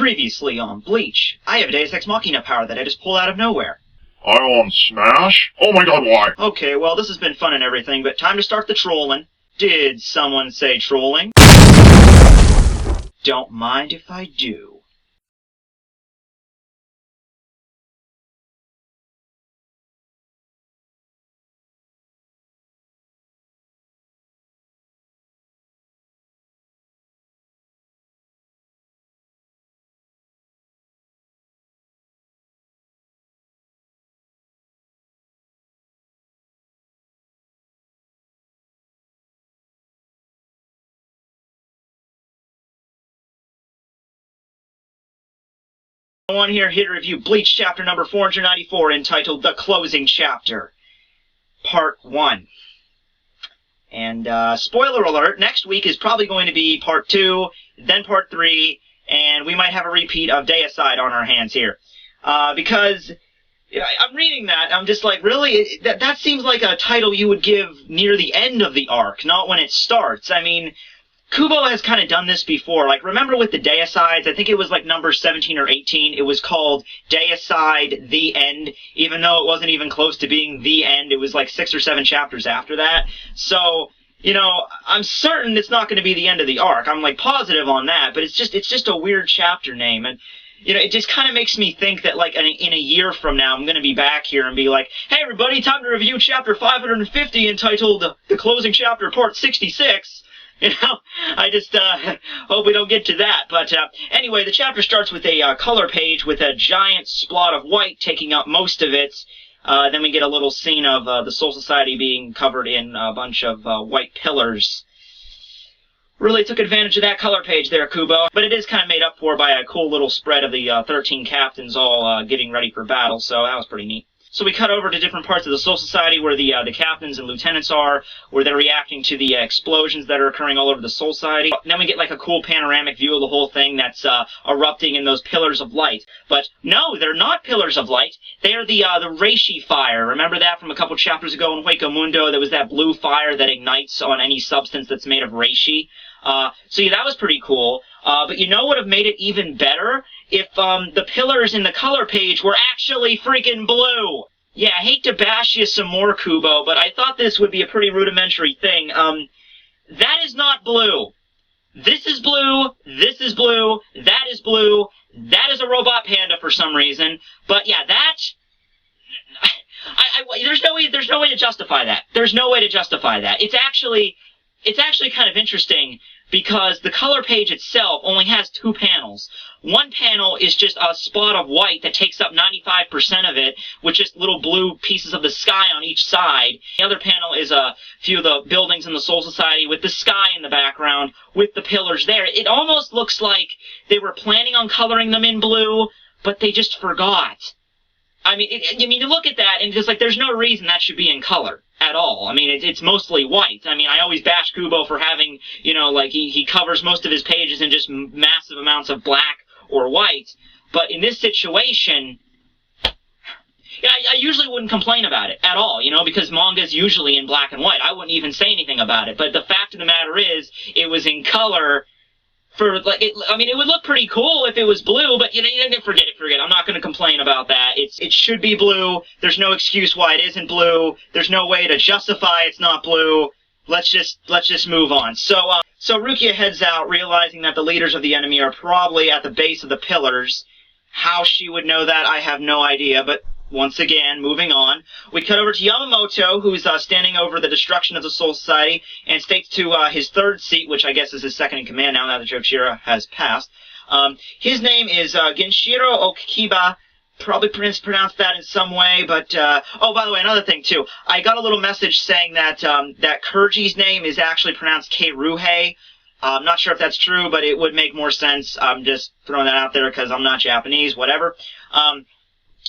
Previously on Bleach, I have a Deus Ex Machina power that I just pulled out of nowhere. I on Smash? Oh my god, why? Okay, well, this has been fun and everything, but time to start the trolling. Did someone say trolling? Don't mind if I do. One here to review Bleach chapter number 494 entitled The Closing Chapter, Part 1. And, spoiler alert, next week is probably going to be Part 2, then Part 3, and we might have a repeat of Deicide on our hands here. Because I'm reading that, I'm just like, really? That seems like a title you would give near the end of the arc, not when it starts. I mean, Kubo has kind of done this before. Like, remember with the Deicides, I think it was like number 17 or 18, it was called Deicide The End, even though it wasn't even close to being the end. It was like 6 or 7 chapters after that. So, you know, I'm certain it's not going to be the end of the arc. I'm like positive on that, but it's just a weird chapter name. And, you know, it just kind of makes me think that, like, in a year from now, I'm going to be back here and be like, hey, everybody, time to review chapter 550 entitled The Closing Chapter, Part 66. You know, I just hope we don't get to that. But anyway, the chapter starts with a color page with a giant splot of white taking up most of it. Then we get a little scene of the Soul Society being covered in a bunch of white pillars. Really took advantage of that color page there, Kubo. But it is kind of made up for by a cool little spread of the 13 captains all getting ready for battle, so that was pretty neat. So we cut over to different parts of the Soul Society where the captains and lieutenants are, where they're reacting to the explosions that are occurring all over the Soul Society. Then we get like a cool panoramic view of the whole thing that's erupting in those pillars of light. But no, they're not pillars of light. They are the reishi fire. Remember that from a couple chapters ago in Hueco Mundo? There was that blue fire that ignites on any substance that's made of reishi. So yeah, that was pretty cool. But you know what would have made it even better? If the pillars in the color page were actually freaking blue. Yeah, I hate to bash you some more, Kubo, but I thought this would be a pretty rudimentary thing. That is not blue. This is blue, this is blue, that is blue, that is a robot panda for some reason. But yeah, that... there's no way to justify that. There's no way to justify that. It's actually kind of interesting because the color page itself only has 2 panels. One panel is just a spot of white that takes up 95% of it, with just little blue pieces of the sky on each side. The other panel is a few of the buildings in the Soul Society with the sky in the background, with the pillars there. It almost looks like they were planning on coloring them in blue, but they just forgot. I mean, you look at that, and it's just like, there's no reason that should be in color at all. I mean, it's mostly white. I mean, I always bash Kubo for having, you know, like, he covers most of his pages in just massive amounts of black or white. But in this situation, yeah, I usually wouldn't complain about it at all, you know, because manga's usually in black and white. I wouldn't even say anything about it. But the fact of the matter is, it was in color. It would look pretty cool if it was blue, but you know, forget it. I'm not going to complain about that. It should be blue. There's no excuse why it isn't blue. There's no way to justify it's not blue. Let's just move on. So Rukia heads out, realizing that the leaders of the enemy are probably at the base of the pillars. How she would know that, I have no idea, but once again, moving on, we cut over to Yamamoto, who's standing over the destruction of the Soul Society, and states to his third seat, which I guess is his second in command now that Joshira has passed. His name is Genshiro Okiba. Probably pronounced that in some way, but, oh, by the way, another thing, too. I got a little message saying that, that Kurji's name is actually pronounced Keiruhei. I'm not sure if that's true, but it would make more sense. I'm just throwing that out there because I'm not Japanese, whatever.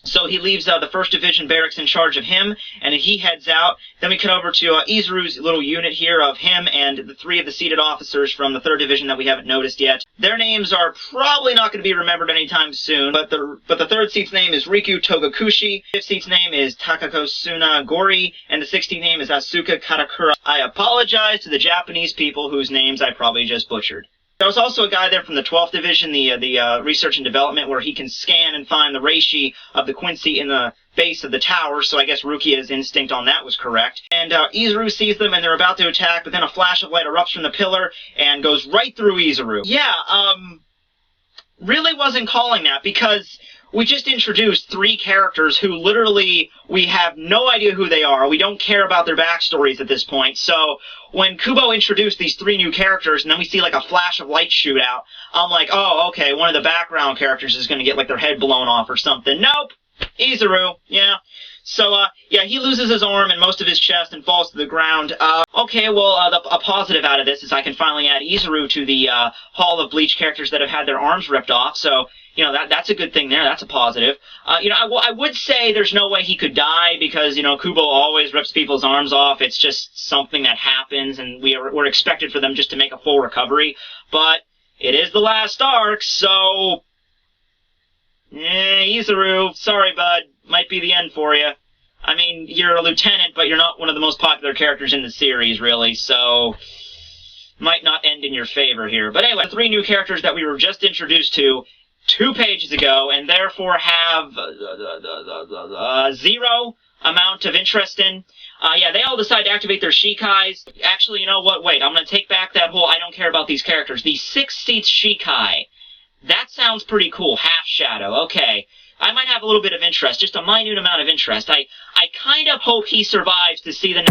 So he leaves the 1st Division barracks in charge of him, and he heads out. Then we cut over to Izuru's little unit here of him and the 3 of the seated officers from the 3rd Division that we haven't noticed yet. Their names are probably not going to be remembered anytime soon, but the 3rd seat's name is Riku Togakushi, 5th seat's name is Takakosuna Gori, and the 16th name is Asuka Katakura. I apologize to the Japanese people whose names I probably just butchered. There was also a guy there from the 12th Division, the Research and Development, where he can scan and find the reishi of the Quincy in the base of the tower, so I guess Rukia's instinct on that was correct. And Izuru sees them, and they're about to attack, but then a flash of light erupts from the pillar and goes right through Izuru. Yeah, really wasn't calling that, because we just introduced 3 characters who literally we have no idea who they are. We don't care about their backstories at this point. So when Kubo introduced these 3 new characters and then we see like a flash of light shoot out, I'm like, oh, okay, one of the background characters is going to get like their head blown off or something. Nope. Izuru. Yeah. So, yeah, he loses his arm and most of his chest and falls to the ground. Okay, well, a positive out of this is I can finally add Izuru to the Hall of Bleach characters that have had their arms ripped off. So, you know, that's a good thing there. That's a positive. You know, I would say there's no way he could die because, you know, Kubo always rips people's arms off. It's just something that happens, and we're expected for them just to make a full recovery. But it is the last arc, so... Izuru, sorry, bud. Might be the end for you. I mean, you're a lieutenant, but you're not one of the most popular characters in the series, really, so... might not end in your favor here. But anyway, 3 new characters that we were just introduced to 2 pages ago, and therefore have 0 amount of interest in. Yeah, they all decide to activate their Shikais. Actually, you know what? Wait, I'm going to take back that whole I don't care about these characters. The 6th Shikai. That sounds pretty cool. Half Shadow. Okay. I might have a little bit of interest. Just a minute amount of interest. I kind of hope he survives to see the...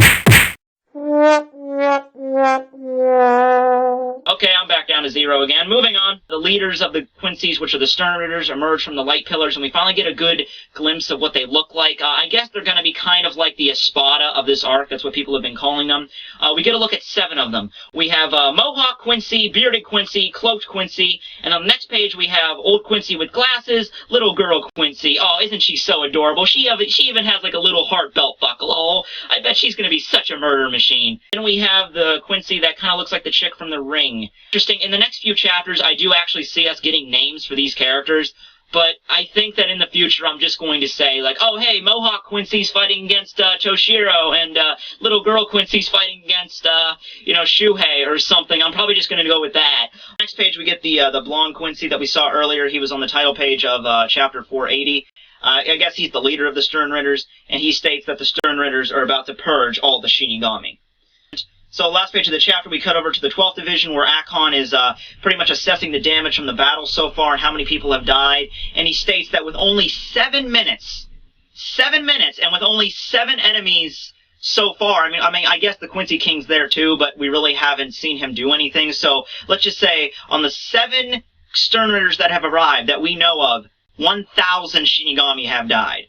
Okay, I'm back down to 0 again. Moving on. The leaders of the Quincy's, which are the Stern Ritters, emerge from the light pillars, and we finally get a good glimpse of what they look like. I guess they're going to be kind of like the Espada of this arc. That's what people have been calling them. We get a look at 7 of them. We have Mohawk Quincy, Bearded Quincy, Cloaked Quincy, and on the next page we have Old Quincy with glasses, Little Girl Quincy. Oh, isn't she so adorable? She even has like a little heart belt buckle. Oh, I bet she's going to be such a murder machine. Then we have the Quincy that kind of looks like the chick from The Ring. Interesting. In the next few chapters, I do actually see us getting names for these characters, but I think that in the future I'm just going to say, like, oh, hey, Mohawk Quincy's fighting against Toshiro, and Little Girl Quincy's fighting against, you know, Shuhei or something. I'm probably just going to go with that. Next page, we get the blonde Quincy that we saw earlier. He was on the title page of chapter 480. I guess he's the leader of the Stern Ritters, and he states that the Stern Ritters are about to purge all the Shinigami. So last page of the chapter, we cut over to the 12th Division, where Akon is pretty much assessing the damage from the battle so far and how many people have died. And he states that with only 7 minutes, and with only 7 enemies so far, I mean, I guess the Quincy King's there too, but we really haven't seen him do anything. So let's just say, on the 7 Stern Ritters that have arrived that we know of, 1,000 Shinigami have died.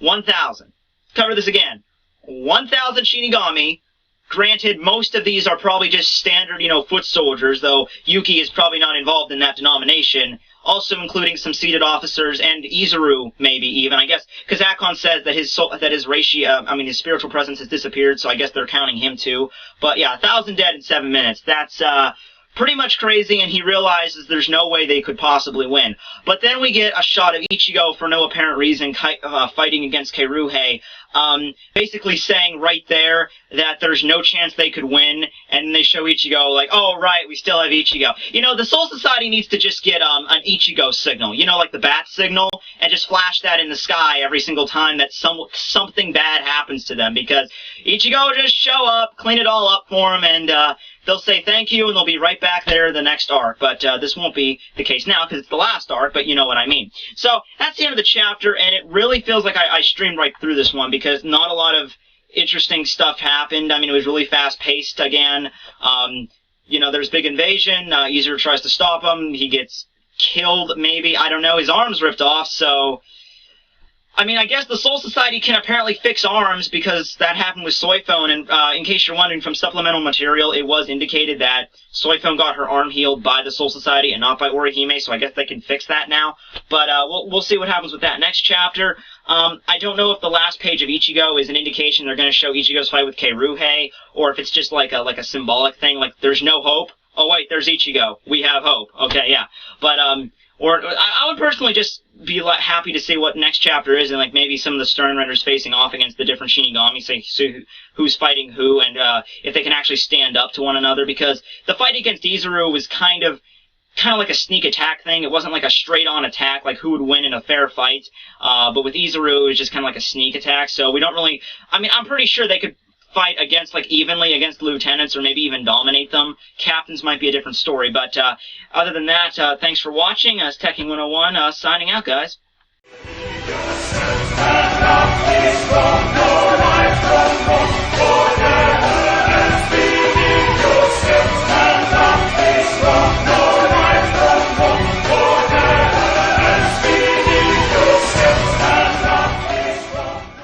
1,000. Cover this again. 1,000 Shinigami. Granted, most of these are probably just standard, you know, foot soldiers, though Yuki is probably not involved in that denomination. Also including some seated officers and Izuru, maybe even, I guess, because Akon says that his his spiritual presence has disappeared, so I guess they're counting him too. But yeah, 1,000 dead in 7 minutes. That's pretty much crazy, and he realizes there's no way they could possibly win. But then we get a shot of Ichigo for no apparent reason fighting against Keiruhei, basically saying right there that there's no chance they could win, and they show Ichigo like, oh, right, we still have Ichigo. You know, the Soul Society needs to just get an Ichigo signal, you know, like the bat signal, and just flash that in the sky every single time that something bad happens to them, because Ichigo will just show up, clean it all up for him, and they'll say thank you, and they'll be right back there the next arc. But this won't be the case now, because it's the last arc, but you know what I mean. So that's the end of the chapter, and it really feels like I streamed right through this one, because not a lot of interesting stuff happened. I mean, it was really fast-paced again. You know, there's big invasion. Izuru tries to stop him. He gets killed, maybe. I don't know. His arm's ripped off, so... I mean, I guess the Soul Society can apparently fix arms, because that happened with Soifone, and in case you're wondering, from supplemental material, it was indicated that Soifone got her arm healed by the Soul Society and not by Orihime, so I guess they can fix that now. But we'll see what happens with that next chapter. I don't know if the last page of Ichigo is an indication they're going to show Ichigo's fight with Keiruhei, or if it's just like a symbolic thing, like there's no hope. Oh wait, there's Ichigo. We have hope. Okay, yeah. But Or I would personally just be happy to see what next chapter is, and like maybe some of the Stern Renders facing off against the different Shinigami, so who's fighting who, and if they can actually stand up to one another, because the fight against Izuru was kind of like a sneak attack thing. It wasn't like a straight-on attack, like who would win in a fair fight. But with Izuru, it was just kind of like a sneak attack. So we don't really... I mean, I'm pretty sure they could fight against, like, evenly against lieutenants, or maybe even dominate them. Captains might be a different story. But other than that, thanks for watching. It's Tekking101 signing out, guys.